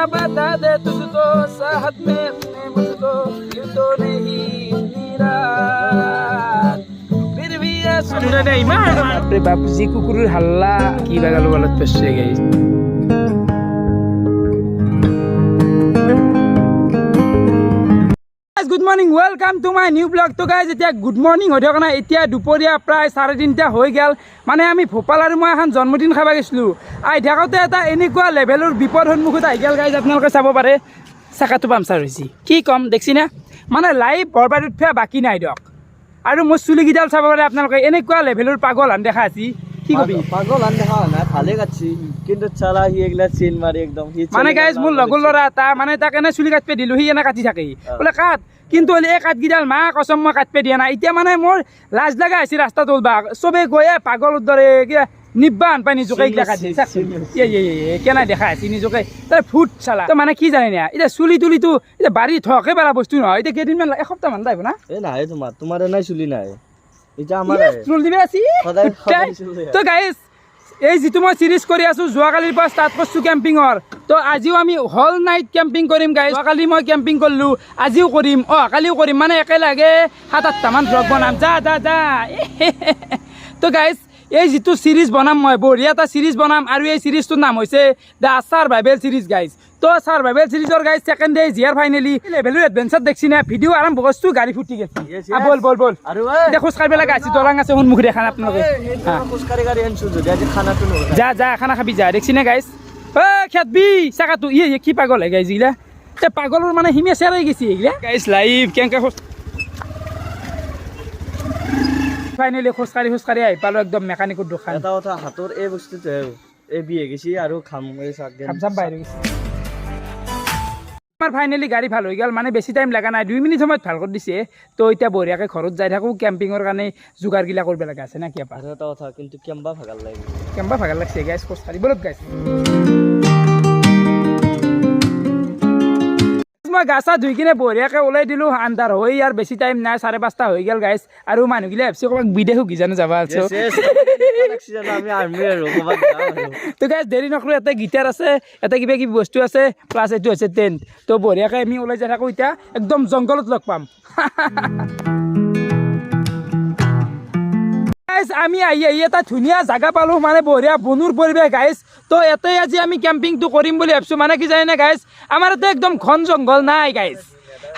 बता दे तुझको साहत में अपने मुझको क्यों तो नहीं मेरा फिर भी ये सुंदर नहीं बापरे बाप जी कुकुर हल्ला की बगल वाला पेशे गई good morning welcome to my new blog তো গাইজ এতিয়া গুড মর্নিং হৈ থকা নাই এতিয়া দুপৰীয়া প্ৰায় 3:30 হৈ গেল মানে আমি ভোপাল আৰু মই এখন জন্মদিন খাব গৈছিলোঁ আই থাকোঁতে এটা এনেকুৱা লেভেলৰ বিপদ সন্মুখত আহি গেল গাইজ আপোনালোকে চাব পাৰে চাকাটো পামচাৰ হৈছে কি কম দেখছি না মানে লাইভ বৰবাদ উঠা বাকী নাই দিয়ক আৰু মোৰ চুলিকেইডাল চাব পাৰে আপোনালোকে এনেকুৱা লেভেলৰ পাগল আন দেখা আছে কি কবি পাগল আন দেখা না ভালে কাটছি কিন্তু চালা হি এগলা চিন মারি একদম মানে গাইজ মোৰ লগৰ ল'ৰা এটা মানে তাক এনে চুলি কাটপে দিলোঁ সি এনে কাটি থাকে বোলে কাট কিন্তু এই কাঠগিডাল মা কসম মই কাটপে দিয়া নাই এতিয়া মানে মোৰ লাজ লগা হৈছে ৰাস্তা তুলবা চবে গৈয়ে পাগলৰ দৰে নিব্বা আনপাই নিজকে এইগিলা কাটি কেনে দেখা আছে নিজকে তাই ফুট চালা তো মানে কি জানে না এতিয়া চুলি তুলিটো এতিয়া বাৰী থকে পেলা বস্তু নহয় এতিয়া কেইদিনমান এসপ্তাহমান লাগিব না এ নাই তোমাৰ নাই চুলি নাই এটা আমাৰ চুল দিবে আছি তো গাইজ এই যিটো মই সিৰিজ কৰি আছো যোৱাকালিৰ পৰা ষ্টাৰ্ট কৰিছো কেম্পিঙৰ তো আজিও আমি হল নাইট কেম্পিং কৰিম গাইজ যোৱাকালি মই কেম্পিং কৰিলোঁ আজিও কৰিম কালিও কৰিম মানে একেলগে 7-8টা মান ব্লগ বনাম যা যা যা তো গাইজ এই যিটো সিরিজ বনাম মই বঢ়িয়া এটা সিরিজ বনাম আৰু এই সিৰিজটোৰ নাম হৈছে দ্য সাৰ্ভাইভেল সিৰিজ গাইজ তো সাৰ্ভাইভেল সিৰিজৰ গাইজ সেকেন্ড ডে জিয়াৰ ফাইনেলি লেভেলৰ এডভেঞ্চাৰ দেখছি না ভিডিঅ' আৰম্ভ কৰিছো গাড়ী ফুটি গৈছে বল বল বল আৰু এতিয়া খোজকাঢ়িব লগা আছে দলং আছে সন্মুখে দেখা আপোনালোকে খোজকাঢ়ি গাড়ী আনছো যদি আজি খানাটো নহয় যা যা খানা খাবি যা দেখছি না গাইজ খেতবি চাকাটো কি পাগল হয় গাইজ এইগিলা এতিয়া পাগলৰ মানে হিমে চেৰাই গৈছে এইগিলা গাইজ লাইভ কেনেকৈ ফাইনেলি খোজকাঢ়ি আহি পালোঁ একদম মেকানিকৰ দোকান এটা কথা হাতৰ এই বস্তুটো এই বিয়ে গেছি আৰু খাম এই খাম বাহিৰ গৈছে আমাৰ ফাইনেলি গাড়ী ভাল হৈ গ'ল মানে বেছি টাইম লগা নাই 2 মিনিট সময়ত ভাল কৰি দিছে তো এতিয়া বঢ়িয়াকৈ ঘৰত যাই থাকোঁ কেম্পিঙৰ কাৰণে যোগাৰগিলা কৰিব লগা আছে না কি আপা এটা কথা কিন্তু কেম্বা ভাগাল লাগে কেম্বা ভাগাল লাগছে গাইজ খোজকাঢ়ি বলক গাইজ মই গা চা ধুই কিনে বঢ়িয়াকৈ ওলাই দিলোঁ আন্ধাৰ হৈ ইয়াৰ বেছি টাইম নাই 5:30 হৈ গ'ল গাইজ আৰু মানুহগিলা ভাবছি ক'ৰবাত বিদেশো কি জানো যাবা আছো তো গাইজ দেৰি নকৰোঁ এটা গিটাৰ আছে এটা কিবা কিবি বস্তু আছে প্লাছ এইটো হৈছে টেণ্ট তো বঢ়িয়াকৈ আমি ওলাই যাই থাকোঁ এতিয়া একদম জংঘলত লগ পাম আমি আহি এটা ধুনীয়া জাগা পালোঁ মানে বঢ়িয়া বনুৰ পৰিৱেশ গাইজ তো ইয়াতে আজি আমি কেম্পিংটো কৰিম বুলি ভাবিছোঁ মানে কি জানে গাইজ আমাৰ ইয়াতে একদম ঘন জংঘল নাই গাইজ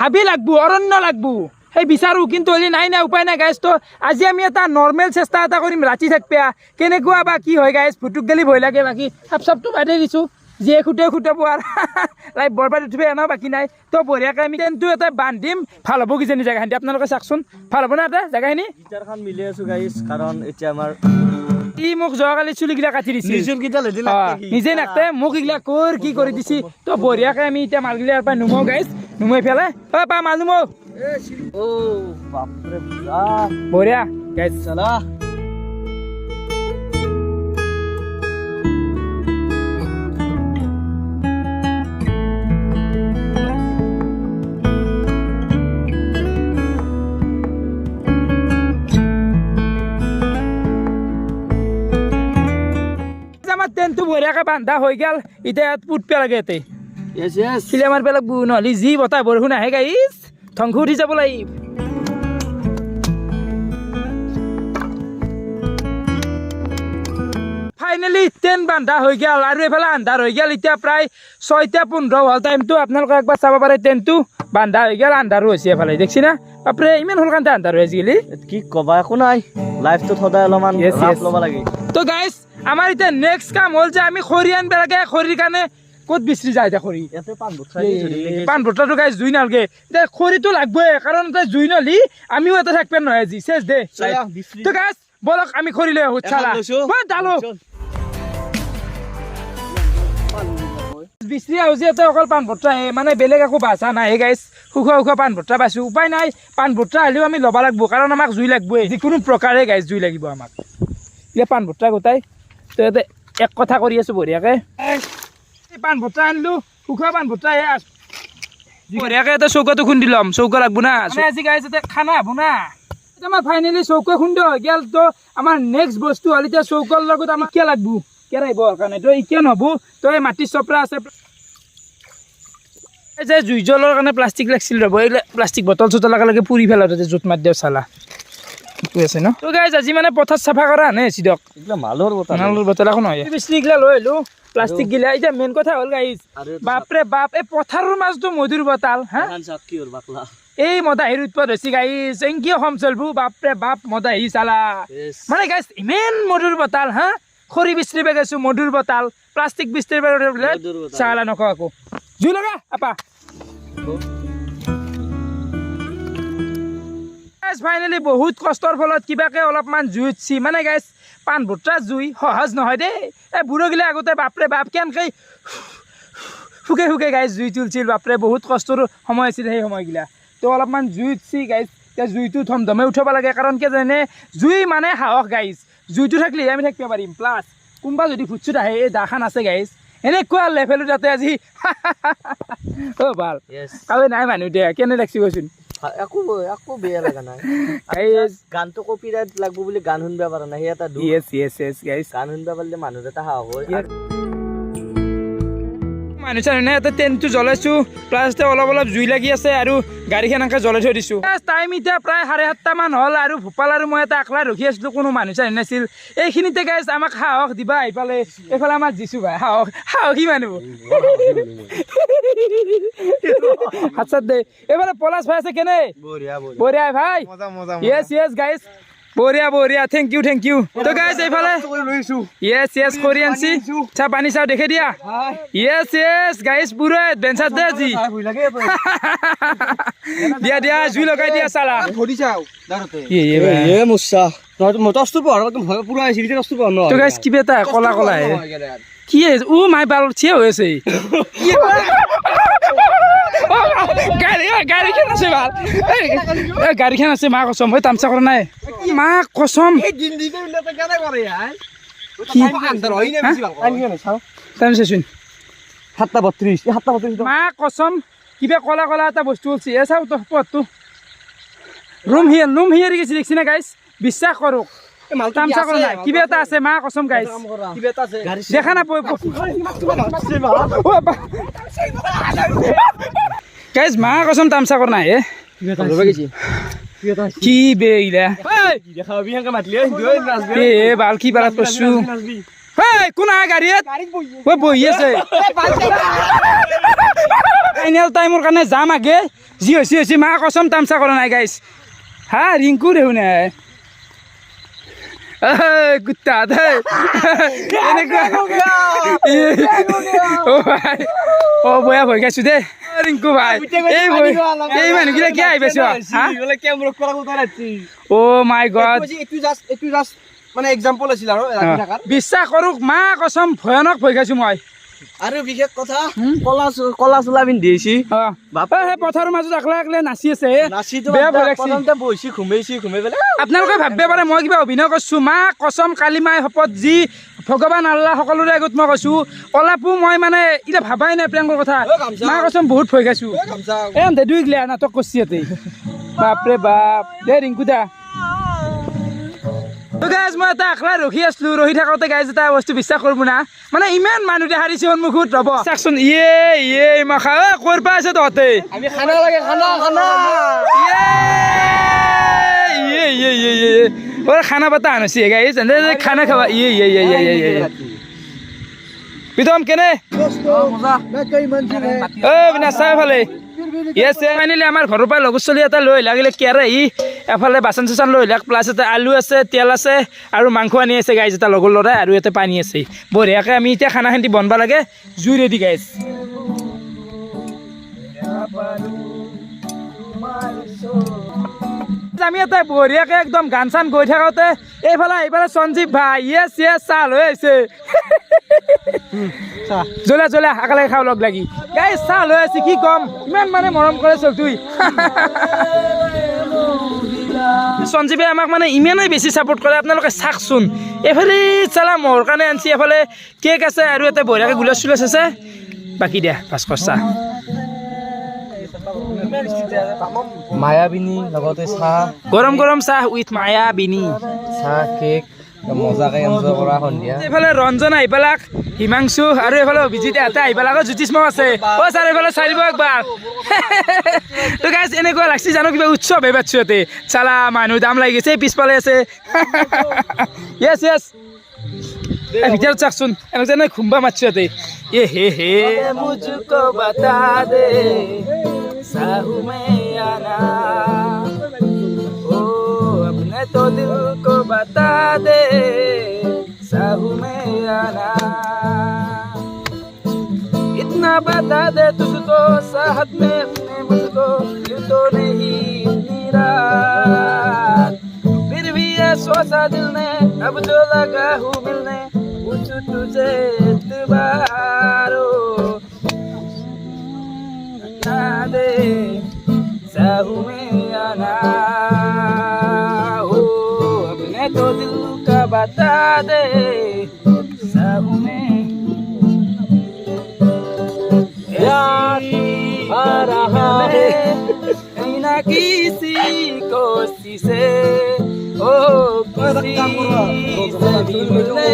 হাবি লাগবো অৰণ্য লাগবো সেই বিচাৰোঁ কিন্তু হ'লে নাই উপায় নাই গাইজ তো আজি আমি এটা নৰ্মেল চেষ্টা এটা কৰিম ৰাতি থাকপা কেনেকুৱা বা কি হয় গাইজ ফুটুক গেলি ভয় লাগে বাকী চাপটো বাদেই দিছোঁ যিয়ে খুটাব আৰু লাইভ বৰবাদ উঠিব এনে বাকী নাই তো বঢ়িয়াকৈ আমি টেণ্টটো এটা বান্ধিম ভাল হ'ব কিজানি জেগাখিনি আপোনালোকে চাওকচোন ভাল হ'ব না এটা জেগাখিনি গিটাৰখন মিলি আছোঁ গাইজ কাৰণ এতিয়া আমাৰ ই মোক যোৱাকালি চুলিগিলা কাটি দিছে নিজে নাকতে মোক এইগিলা কি কৰি দিছি তো বঢ়িয়াকৈ আমি এতিয়া মালগিলাৰ পৰা নুমাওঁ গাইজ নুমাই পেলাই পা মাল নুমাওঁ বঢ়িয়া গাইজ চলা টেণ্টটো বঢ়িয়াকৈ বান্ধা হৈ গ'ল এতিয়া ইয়াত পুত পেলাগে ইয়াতে চিলাই মাৰ পেলাব নহ'লে যি বতাহ বৰষুণ আহে গাইজ ধ্বংস উঠি যাব লাগিব ফাইনেলি টেণ্ট বান্ধা হৈ গ'ল আৰু এইফালে আন্ধাৰ হৈ গ'ল এতিয়া প্ৰায় 6:15 হ'ল টাইমটো আপোনালোকে একবাৰ চাব পাৰে টেণ্টটো বান্ধা হৈ গ'ল আন্ধাৰো হৈছে এফালে দেখছি না বাপৰে ইমান সোনকালে আন্ধাৰ হৈ আজিকালি কি ক'বা একো নাই লাইফটোত সদায় অলপমান ল'ব লাগে তো গাইজ আমাৰ এতিয়া নেক্সট কাম হ'ল যে আমি খৰি আনিব লাগে খৰিৰ কাৰণে ক'ত বিচাৰি যায় এতিয়া খৰি পাণ ভুট্টাটো গাইজ জুই নালাগে এতিয়া খৰিটো লাগবই কাৰণ এতিয়া জুই নলি আমিও এটা থাকপে নহয় আজি চেচ দে তো গাইজ বলক আমি খৰি লৈ আহোঁ চালা ডালো বিচাৰি আহোঁ যে এতিয়া অকল পাণ ভুট্টা মানে বেলেগ একো বাচা নাই গাইজ সুখা পাণ ভুট্টা পাইছোঁ উপায় নাই পাণ ভুট্টা হ'লেও আমি ল'ব লাগিব কাৰণ আমাক জুই লাগবই যিকোনো প্ৰকাৰে গাইজ জুই লাগিব আমাক এতিয়া পাণ ভুট্টা গোটাই তো ইয়াতে এক কথা কৰি আছোঁ বঢ়িয়াকৈ পাণ ভুট্টা আনিলোঁ সুখোৱা পাণ ভুট্টা বঢ়িয়াকে এটা চৌকাটো খুন্দি ল'ম চৌকা লাগব না আজি গাইছ এতিয়া খানা হ'ব না এতিয়া আমাৰ ফাইনেলি চৌকা খুন্দি হৈ গেল তো আমাৰ নেক্সট বস্তু হ'ল এতিয়া চৌকাৰ লগত আমাক কিয় লাগব কেৰাহিব কাৰণে তো এতিয়া নহ'ব তো এই মাটিৰ চপৰা আছে এই যে জুই জ্বলৰ কাৰণে প্লাষ্টিক লাগিছিল ৰ'ব এই প্লাষ্টিক বটল চটল লগে পুৰি পেলাওঁ তাতে জোঁট মাৰি দিওঁ চালা আছে ন তো গাইজ আজি মানে পথাৰ চাফা কৰা আনে আছি দিয়ক এইগিলা মালৰ বতা মালৰ বটল একো নহয় বেছি এইগিলা লৈ আহিলোঁ প্লাষ্টিক গিলা এতিয়া মেইন কথা হ'ল গাইজ বাপৰে বাপ এই পথাৰৰ মাজতো মধুৰ বটাল হা কি হ'ল বাকলা এই মদাহীৰ উৎপাদ হৈছে গাইজ এংকি অসম চলবো বাপৰে বাপ মদাহী চালা মানে গাইজ ইমান মধুৰ বটাল হা খৰি বিচৰিব গৈছোঁ মধুৰ বটাল প্লাষ্টিক বিচৰিব চালা নকওঁ আকৌ জুই লগা আপা ফাইনেলি বহুত কষ্টৰ ফলত কিবাকে অলপমান জুই উঠছি মানে গাইজ পাণ ভুট্টা জুই সহজ নহয় দেই এই বুঢ়োগিলা আগতে বাপৰে বাপ কেনেকৈ শুকে শুকে গাইজ জুই তুলছিল বাপৰে বহুত কষ্টৰ সময় আছিল সেই সময়গিলা তো অলপমান জুই উঠছি গাইজ এতিয়া জুইটো ধমধমে উঠাব লাগে কাৰণ কি জানে জুই মানে সাহস গাইজ জুইটো থাকিলেহে আমি থাকিব পাৰিম প্লাছ কোনোবা যদি ফুটচুট আহে এই দাখান আছে গাইজ এনেকুৱা লেভেলো তাতে আজি অ' ভাল কাৱে নাই মানুহ দে কেনে লাগছি কৈছোন একো বেয়া লগা নাই গানটো কপিৰাইট লাগব বুলি গান শুনবা পাৰা নাই এটা গান শুনবা পাৰিলে মানুহ এটা সাহস হয় মানুহ চানুহ নাই এটা টেণ্টটো জ্বলাইছোঁ প্লাছ অলপ অলপ জুই লাগি আছে আৰু গাড়ীখন এনেকৈ জ্বলাই থৈ দিছোঁ টাইম এতিয়া প্ৰায় 7:30 মান হ'ল আৰু ভূপাল আৰু মই এটা একলা ৰখি আছিলোঁ কোনো মানুহ চানুহ নাছিল এইখিনিতে গাইজ আমাক সাহস দিবা এইফালে এইফালে আমাক দিছোঁ ভাই সাহসী মানুহ হাত চাত দে এইফালে পলাশ ভাই আছে কেনে বঢ়িয়া ভাই য়েছ গাইজ বঢ়িয়া থেংক ইউ তো গাইজ এইফালে য়েছ কৰি আনছি চাহ পানী চাহ দেখে দিয়া য়েছ গাইজ পুৰা বেঞ্চাত দে আজি দিয়া জুই লগাই দিয়া চালা তো গাইজ কিবা এটা কলা কি ও মাই বাল থিয় হৈ আছে গাড়ীখন আছে ভাল গাড়ীখন আছে মা কচম মই তামচা কৰা নাই মা কচম মা কচম কিবা কলা এটা বস্তু হৈছে এ চাওঁ তো পথটো ৰুম হিয়াৰি গৈছে দেখিছি না গাইজ বিশ্বাস কৰক তামচা কৰা নাই কিবা এটা আছে মা কচম গাইজ দেখা নাপায় গাইজ মা কচম তামচা কৰা নাই কি বেইলা বাল কি বালত কৰছো কোন আহে গাড়ীত বহি আছে ফাইনেল টাইমৰ কাৰণে যাম আগে যি হৈছে মা কচম তামচা কৰা নাই গাইজ হা ৰিংকু দেখোন কুত্তা অ বয়া ভয় খাইছো দে ৰিংকু ভাই এই মানুহগিলা কি আহি পাইছো অ মাই গড মানে এক্সাম্পল আছিল আৰু বিশ্বাস কৰক মা কচম ভয়ানক ভয় খাইছো মই আৰু বিশেষ কথা কলা চোলা পিন্ধিছি বাপা সেই পথাৰৰ মাজত একলা নাচি আছে বেয়া ভয় লাগছি বহিছি ঘুমাই পেলাই আপোনালোকে ভাবিব পাৰে মই কিবা অভিনয় কৰিছো মা কচম কালি মাই শপত যি ভগৱান আল্লাহ সকলোৰে আগত মই কৈছো কলাপো মই মানে এতিয়া ভাবাই নাই প্ৰিয়ংকৰ কথা মা কচম বহুত ভয় খাইছো এ দুই গিলা নাটক কৰিছি ইয়াতে বাপৰে বাপ দে ৰিংকু দা গাইজ মই এটা একলা ৰখি আছিলো ৰখি থাকোঁতে গাইজ এটা বস্তু বিশ্বাস কৰিব না মানে ইমান মানুহ দেখাৰিছে সন্মুখত ৰ'ব চাওকচোন মাখা ক'ৰ পৰা আছে তহঁতে খানা পাতা আনিছে গাইজ খানা খাবা প্ৰীতম কেনে চাইফালে ফাইনেলি আমাৰ ঘৰৰ পৰা লগৰ চলি এটা লৈ লাগিলে কেৰাহী এফালে বাচন চাচন লৈ লাগ প্লাছ এটা আলু আছে তেল আছে আৰু মাংস আনি আছে গাইজ এটা লগৰ ল'ৰাই আৰু ইয়াতে পানী আছে বঢ়িয়াকৈ আমি এতিয়া খানাখিনি বনাব লাগে জুই ৰেডি গাইজ আমি এটা বঢ়িয়াকৈ একদম গান চান গৈ থাকোঁতে এইফালে সঞ্জীৱ ভাই য়েছ চাহ লৈ আহিছে জ্বলা একেলগে খাওঁ লগ লাগি গাইজ চাহ লৈ আছে কি ক'ম ইমান মানে মৰম কৰে চলতুই সঞ্জীৱে আমাক মানে ইমানেই বেছি ছাপোৰ্ট কৰে আপোনালোকে চাওকচোন এইফালে চালা মোৰ কাৰণে আনছি এফালে কেক আছে আৰু এটা বঢ়িয়াকৈ গুলাছ চুলাছ আছে বাকী দিয়া পাঁচশ চাহ মায়াবিনী লগতে চাহ গৰম গৰম চাহ উইথ মায়া বিনি চাহ কেক মজাকে এনজয় কৰা সন্ধিয়া এইফালে ৰঞ্জন আহি পেলাক হিমাংশু আৰু এইফালে অভিজিত ইয়াতে আহি পেলাক জ্যোতিষ্ম আছে অ ছাৰ এইফালে চাই দিব একবাৰ তো গাইজ এনেকুৱা লাগছি জানো কিবা উৎসৱ হে পাচ্ছো ইয়াতে চালা মানুহ দাম লাগি গৈছে পিছফালে আছে য়েছ য়েছ ভিতৰত চাকচোন এনেকুৱা যেনে খুম্বা মাতছো ইয়াতে এ হে হে মুঝকো বতা দে সাহু মে আনা अपने तो दिल को बता दे साहू में आना इतना बता दे तुझको साहब में अपने मुझको यूं तो नहीं इतनी रात फिर भी ये सोचा दिल ने अब जो लगा हूँ मिलने पूछू तुझे एतबारो बता दे साहू में आना तो दिल का बता दे सब में यार आ रहा है कहीं ना किसी कोशिश से ओ किसी से भी मिलने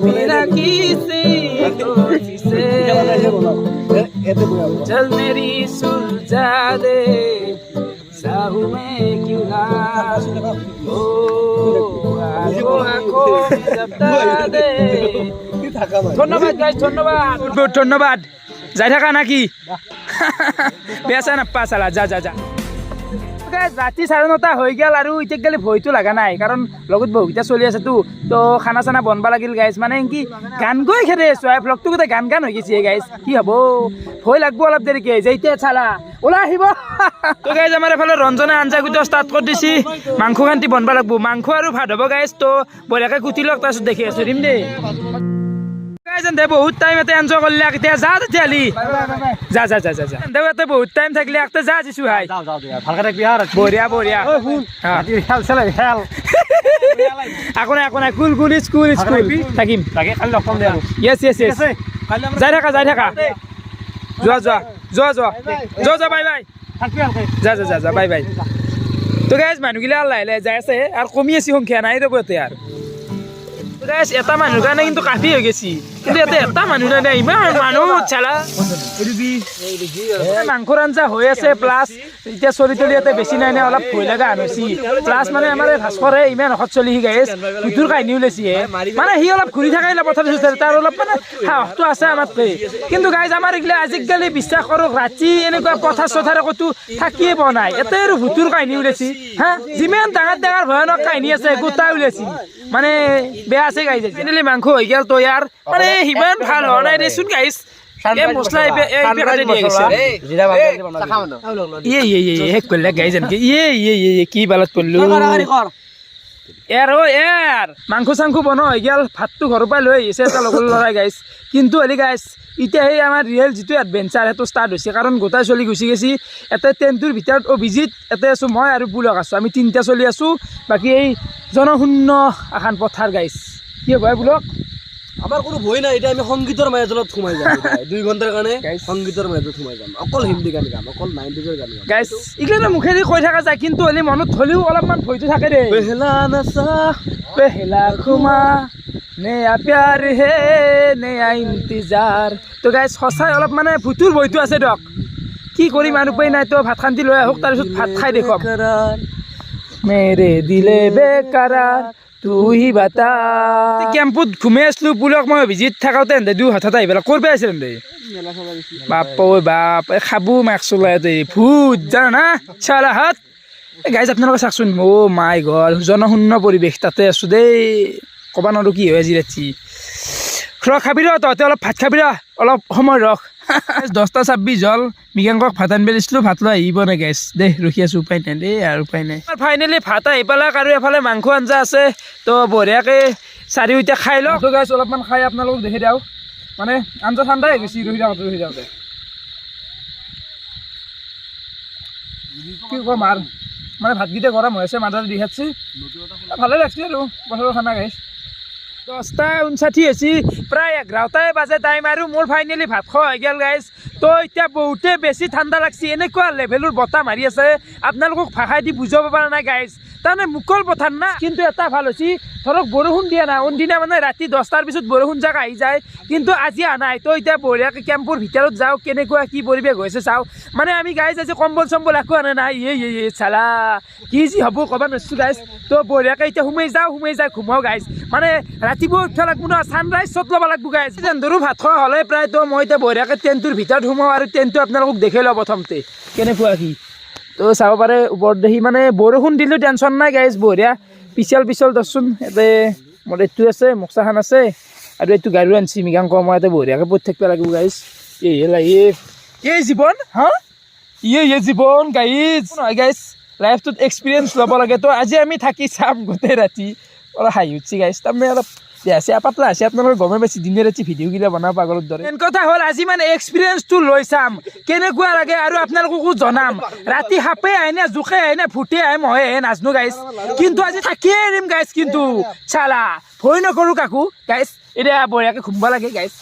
बिना किसी कोशिश से चल मेरी सुलझा दे साहू में क्यों ना ओ ধন্যবাদ গাইজ ধন্যবাদ ধন্যবাদ যাই থাকা নাকি বেচা নাপা চালা যা যা যা ৰাতি 9:30 হৈ গেল আৰু এতিয়া গেলে ভয়তো লগা নাই কাৰণ লগত বহুকেইটা চলি আছে তো খানা চানা বনবা লাগিল গাইজ মানে কি গান গৈ খেলে আছো ভ্লগটো গোটেই গান গান হৈ গৈছে গাইজ কি হ'ব ভয় লাগব অলপ দেৰিকে যে এতিয়া চালা ওলাই আহিব তো গাইজ আমাৰ এফালে ৰঞ্জনে আঞ্জা গুটি ষ্টাৰ্ট কৰি দিছি মাংস খান্তি বনবা লাগব মাংস আৰু ভাত হ'ব গাইজ তো বঢ়িয়াকে কুটি লওক তাৰপিছত দেখি আছো দিম দেই দে বহুত টাইম এটা এনজয় করলে এতিয়া যা তেতিয়ালি যা যা যা যা দে এতে বহুত টাইম থাকলে একটা যা দিছো ভাই ভালকে থাকবি আর বঢ়িয়া বঢ়িয়া খেল চলে খেল আকো নাই কুল কুল স্কুল স্কুল থাকিম তাকে খালি লগ পাম দে আৰু ইয়েস ইয়েস ইয়েস যাই থাকা যোৱা বাই বাই যা যা যা যা বাই বাই তো গাইজ মানুহগিলা লাহে যাই আছে আৰু কমি আছে সংখ্যা নাই ৰ'ব ইয়াতে আৰু গাইজ এটা মানুহ কাৰণে কিন্তু কাফি হৈ গেছি কিন্তু ইয়াতে এটা মানুহ নাই ইমান মানুহ চালা মাংসৰ আঞ্জা হৈ আছে প্লাছ এতিয়া চলি তলি ইয়াতে বেছি নাই নে অলপ ভয় লগা হৈছি প্লাছ মানে আমাৰ ভাস্কৰে ইমান অসৎ চলি সি গাইজ ভিতৰৰ কাহিনী ওলাইছি মানে সি অলপ ঘূৰি থাকাই পথাৰ চথাৰ তাৰ অলপ মানে সাহসটো আছে আমাতকে কিন্তু গাইজ আমাৰ এইগিলা আজিকালি বিশ্বাস কৰক ৰাতি এনেকুৱা পথাৰ চথাৰ ক'তো থাকিয়ে পোৱা নাই ইয়াতে আৰু ভূতৰ কাহিনী ওলাইছি হা যিমান ডাঙৰ ডাঙৰ ভয়ানক কাহিনী আছে গোটাই ওলাইছি মানে বেয়া আছে গাইজ এনেলি মাংস হৈ গেল তো ইয়াৰ মানে সিমান ভাল হোৱা নাই দেচোন গাইজ মছলা কি বালত পড়লো মাংস চাংস বনোৱা হৈ গেল ভাতটো ঘৰৰ পৰা লৈ আহিছে এটা লগৰ ল'ৰাই গাইজ কিন্তু হেৰি গাইজ এতিয়া সেই আমাৰ ৰিয়েল যিটো এডভেঞ্চাৰ সেইটো ষ্টাৰ্ট হৈছে কাৰণ গোটাই চলি গুচি গৈছি এটা টেণ্টটোৰ ভিতৰত অভিজিত ইয়াতে আছোঁ মই আৰু বুলক আছোঁ আমি তিনিটা চলি আছোঁ বাকী এই জনশূন্য এখন পথাৰ গাইজ কি হ'ব বুলক আমাৰ কোনো ভয় নাই এতিয়া আমি সংগীতৰ মাজত সোমাই যাম 2 ঘণ্টাৰ কাৰণে সংগীতৰ মাজত সোমাই যাম অকল হিন্দী গান গাম অকল 90s গান গাম গাইজ ইগলা মুখেদি কৈ থকা যায় কিন্তু হলি মনত হলিও অলপমান ভয়টো থাকে ৰে পেহলা নচা পেহলা খুমা নয়া প্যাৰ হে নয়া ইন্তজাৰ তো গাইজ সঁচাই অলপ মানে ভূতৰ ভয়টো আছে দিয়ক কি কৰিম আৰু উপায় নাই তো ভাত খান্তি লৈ আহক তাৰপিছত ভাত খাই দেখুৱাম মেৰে দিলে বেকাৰাৰ তুই বাতা কেম্পত ঘুমাই আছিলো বুলক মই ভিজিট থাকাতে এনে হঠাৎ আহি পেলাই ক'ৰ পৰা আহিছিল এনে বাপ ঐ বাপ খাবো মাস্ক চলাই ভূত জানা না চালাহাত গাইজ আপোনালোকে চাওকচোন অ' মাই গড জনশূন্য পৰিৱেশ তাতে আছোঁ দেই ক'ব নোৱাৰোঁ কি হয় আজি ৰাতি খাবি ৰ তহঁতে অলপ ভাত খাবি ৰ অলপ সময় ৰখ 10:26 হ'ল মিগাংকক ভাত আনিব দিছিলোঁ ভাত লৈ আহিব নাই গাইজ দেই ৰখি আছোঁ উপায় নাই দেই আৰু উপায় নাই ফাইনেলি ভাত আহি পেলাক আৰু এফালে মাংস আঞ্জা আছে তো বঢ়িয়াকৈ চাৰিওটা খাই লওক গাইজ অলপমান খাই আপোনালোকক দেখি দিওঁ মানে আঞ্জা ঠাণ্ডাই হৈ গৈছে ৰহি যাওঁতে কি ক'ম আৰু মানে ভাতকেইটা গৰম হৈ আছে মাদাৰ দি খাচ্ছি ভালে লাগছে আৰু পথাৰৰ খানা গাইজ 10:59 হৈছে প্ৰায় 11টাই বাজে টাইম আৰু মোৰ ফাইনেলি ভাত খোৱা হৈ গ'ল গাইজ তো এতিয়া বহুতে বেছি ঠাণ্ডা লাগছে এনেকুৱা লেভেলৰ বতাহ মাৰি আছে আপোনালোকক ভাষাই দি বুজাব পৰা নাই গাইজ তাৰমানে মুকল পথাৰ না কিন্তু এটা ভাল হৈছে ধৰক বৰষুণ দিয়া নাই অনদিনা মানে ৰাতি 10টাৰ পিছত বৰষুণ জাক আহি যায় কিন্তু আজি অহা নাই তো এতিয়া বঢ়িয়াকৈ কেম্পৰ ভিতৰত যাওঁ কেনেকুৱা কি পৰিৱেশ হৈছে চাওঁ মানে আমি গাইজ আজি কম্বল চম্বল একো আনা নাই চালা কি যি হ'ব ক'ব নোৱাৰিছোঁ গাইজ তো বঢ়িয়াকৈ এতিয়া সোমাই যাই ঘুমাওঁ গাইজ মানে ৰাতিপুৱা উঠিব লাগিব ন ছানৰাইজ শ্বট ল'ব লাগিব গাইজ ধৰো ভাত খোৱা হ'লে প্ৰায় তো মই এতিয়া বঢ়িয়াকৈ টেণ্টটোৰ ভিতৰত সোমাওঁ আৰু টেণ্টটো আপোনালোকক দেখি লওঁ প্ৰথমতে কেনেকুৱা কি তো চাব পাৰে ওপৰত দেখি মানে বৰষুণ দিলেও টেনশ্যন নাই গাইজ বঢ়িয়া পিছল দেচোন ইয়াতে মোৰ এইটো আছে মোকচাখান আছে আৰু এইটো গাড়ী আনিছি মিগাংক মই ইয়াতে বঢ়িয়াকৈ পৰি থাকিব লাগিব গাইজ এই জীৱন হা জীৱন গাইজ নহয় গাইজ লাইফটোত এক্সপিৰিয়েঞ্চ ল'ব লাগে তো আজি আমি থাকি চাম গোটেই ৰাতি অলপ হাঁহি উঠছি গাইজ তাৰমানে অলপ বেয়া পাতলা আছে আপোনালোকে গমে পাইছে দিনে ৰাতি ভিডিঅ'গিলা বনাব পাগলৰ দৰে মেইন কথা হ'ল আজি মানে এক্সপিৰিয়েঞ্চটো লৈ চাম কেনেকুৱা লাগে আৰু আপোনালোককো জনাম ৰাতি সাপে আহে নে জোকে আহে নে ভূতে আহে মহে আহে নাজনো গাইজ কিন্তু আজি থাকিয়ে এৰিম গাইজ কিন্তু চালা ভয় নকৰোঁ কাকো গাইজ এতিয়া বঢ়িয়াকৈ ঘুমব লাগে গাইজ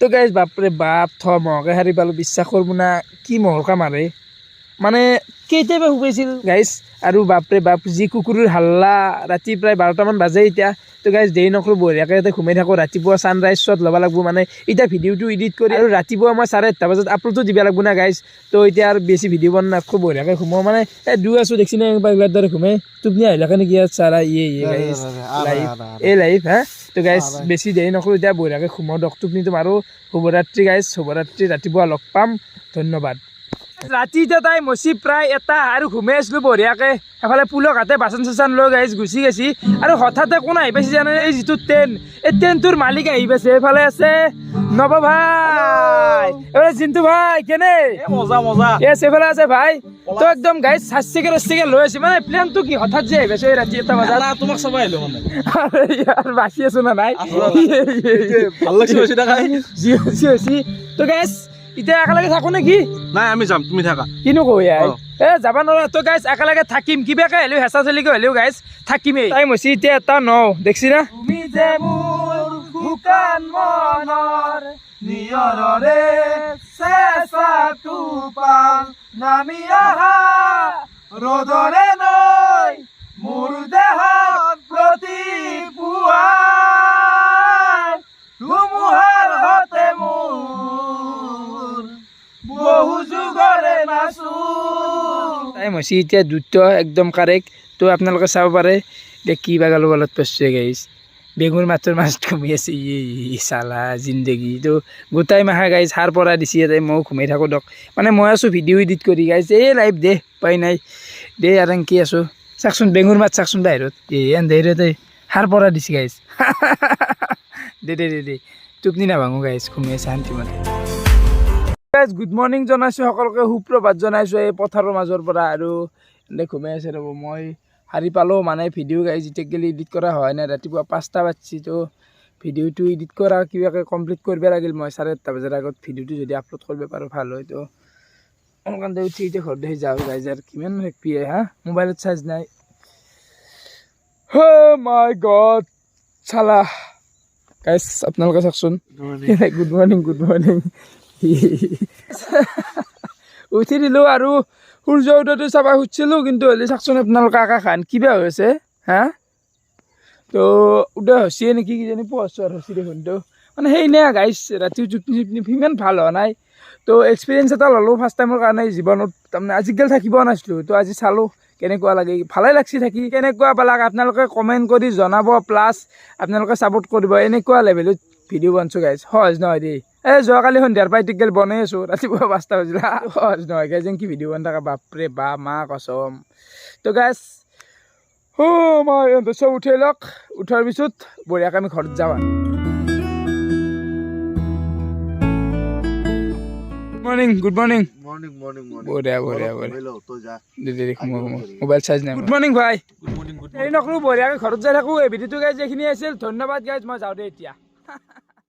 তো গাইজ বাপৰে বাপ মহকে হাৰি পালোঁ বিশ্বাস কৰিব না কি মহকা মাৰে মানে কেতিয়াবা শুকাইছিল গাইজ আৰু বাপৰে বাপ যি কুকুৰৰ হাল্লা ৰাতি প্ৰায় 12টামান বাজে এতিয়া তো গাইজ দেৰি নকৰোঁ বঢ়িয়াকৈ ইয়াতে ঘুমাই থাকোঁ ৰাতিপুৱা ছানৰাইজ শ্বট ল'ব লাগিব মানে এতিয়া ভিডিঅ'টো এডিট কৰি আৰু ৰাতিপুৱা মই 8:30 বজাত আপলোডো দিব লাগিব না গাইজ তো এতিয়া আৰু বেছি ভিডিঅ' বনাই নাথাকোঁ বঢ়িয়াকৈ ঘুমাওঁ মানে দুই আছোঁ দেখছি নে পাগলাৰ দৰে ঘুমাই টোপনি আহিলাকে নেকি ইয়াত চাৰা গাইজ লাইফ হা তো গাইজ বেছি দেৰি নকৰোঁ এতিয়া বঢ়িয়াকৈ ঘুমাওঁ টোপনিটো মাৰোঁ শুভৰাত্ৰি গাইজ শুভৰাত্ৰি ৰাতিপুৱা লগ পাম ধন্যবাদ ৰাতি এতিয়া টাইম হৈছে প্ৰায় 1টা আৰু ঘুমাই আছিলোঁ বঢ়িয়াকৈ এফালে পুলৰ ঘাটে বাচন চাচন লৈ গাইজ গুচি গৈছি আৰু হঠাতে কোন আহি পাইছে জানে এই যিটো ট্ৰেইন এই ট্ৰেইনটোৰ মালিক আহি পাইছে এইফালে আছে নৱ ভাই এইফালে জিন্তু ভাই কেনে মজা এইফালে আছে ভাই তো একদম গাইজ 7 লৈ আছে মানে প্লেনটো কি হঠাৎ যে আহি পাইছে এই ৰাতি 1টা বজাত তোমাক চাব আহিলোঁ মানে আৰু বাচি আছো না নাই ভাল লাগছে তো গাইজ এতিয়া একেলগে থাকো নেকি নাই আমি যাম তুমি থাকা কিনো কওঁ যাব নোৱাৰা তো গাইজ একেলগে থাকিম কিবাকে হ'লেও হেঁচা চেলিকে হ'লেও গাইজ থাকিমেই টাইম হৈছে এতিয়া 1টা 9 দেখছি না তুমি যে মোৰ শুকান মনৰ নিয়ৰৰে চেঁচাটো পাল নামি অহা ৰ'দৰে নৈ মোৰ দেহত প্ৰতিপুৱা ধুমুহাৰ হতে মোৰ বহু যুগৰে নাচো টাইম হৈছে এতিয়া 2টা একদম কাৰেক্ট তো আপোনালোকে চাব পাৰে এতিয়া কি বাগালৰ বলত পৰছে গাইজ বেঙুৰ মাছৰ মাছ ঘুমি আছে চালা জিন্দগী তো গোটাই মাহা গাইজ সাৰ পৰা দিছে ইয়াতে ময়ো ঘুমাই থাকোঁ দক মানে মই আছোঁ ভিডিঅ' এডিট কৰি গাইজ এই লাইভ দে উপায় নাই দে আৰু কি আছোঁ চাকচোন বেঙুৰ মাছ চাকচোন বাহিৰত এন্ধাৰতে সাৰ পৰা দিছে গাইজ দে টোপনি নাভাঙো গাইজ ঘুমাই আছে শান্তি মানে গাইজ গুড মৰ্ণিং জনাইছোঁ সকলোকে সুপ্ৰভাত জনাইছোঁ এই পথাৰৰ মাজৰ পৰা আৰু এনে ঘুমাই আছে ৰ'ব মই সাৰি পালোঁ মানে ভিডিঅ' গাইজ এতিয়া গেলি এডিট কৰা হয় নাই ৰাতিপুৱা 5টা বাজছি তো ভিডিঅ'টো এডিট কৰা কিবাকৈ কমপ্লিট কৰিব লাগিল মই 8:30 বজাৰ আগত ভিডিঅ'টো যদি আপলোড কৰিব পাৰোঁ ভাল হয় তো সোনকালে উঠি এতিয়া ঘৰত দেখি যাওঁ গাইজ আৰু কিমান হেপ্পিয়ে হা মোবাইলত চাৰ্জ নাই মাই গড চালা গাইজ আপোনালোকে চাওকচোন গুড মৰ্ণিং উঠি দিলোঁ আৰু সূৰ্য উদয়টো চাব খুজিছিলোঁ কিন্তু হ'লে চাওকচোন আপোনালোকে আকাশখন কিবা হৈছে হা তো উদয় হৈছে নেকি কিজানি পোহৰ হৈছে দেখোন তো মানে সেই নে গাইজ ৰাতি টোপনি ইমান ভাল হোৱা নাই তো এক্সপিৰিয়েঞ্চ এটা ল'লোঁ ফাৰ্ষ্ট টাইমৰ কাৰণে জীৱনত তাৰমানে আজিকালি থাকিব নাছিলোঁ তো আজি চালোঁ কেনেকুৱা লাগে ভালে লাগছি থাকি কেনেকুৱা পালাক আপোনালোকে কমেণ্ট কৰি জনাব প্লাছ আপোনালোকে ছাপোৰ্ট কৰিব এনেকুৱা লেভেলত ভিডিঅ' বনাইছোঁ গাইজ সহজ নহয় দেই যোৱাকালি সন্ধিয়াৰ পৰাই টিকেল বনাই আছোঁ ৰাতিপুৱা 5টা বাজিলে সহজ নহয় গাইজ যেন কি ভিডিঅ' বনাই থকা বাপৰে বা মা কচম তো গাইজ মই চব উঠাই লওক উঠাৰ পিছত বঢ়িয়াকৈ আমি ঘৰত যাওঁ গুড মৰ্ণিং বঢ়িয়া মোবাইল চাৰ্জ নাই গুড মৰ্ণিং ভাই হেৰি নকৰোঁ বঢ়িয়াকৈ ঘৰত যাই থাকোঁ এই ভিডিঅ'টো গাইজ এইখিনি আছিল ধন্যবাদ গাইজ মই যাওঁ দে এতিয়া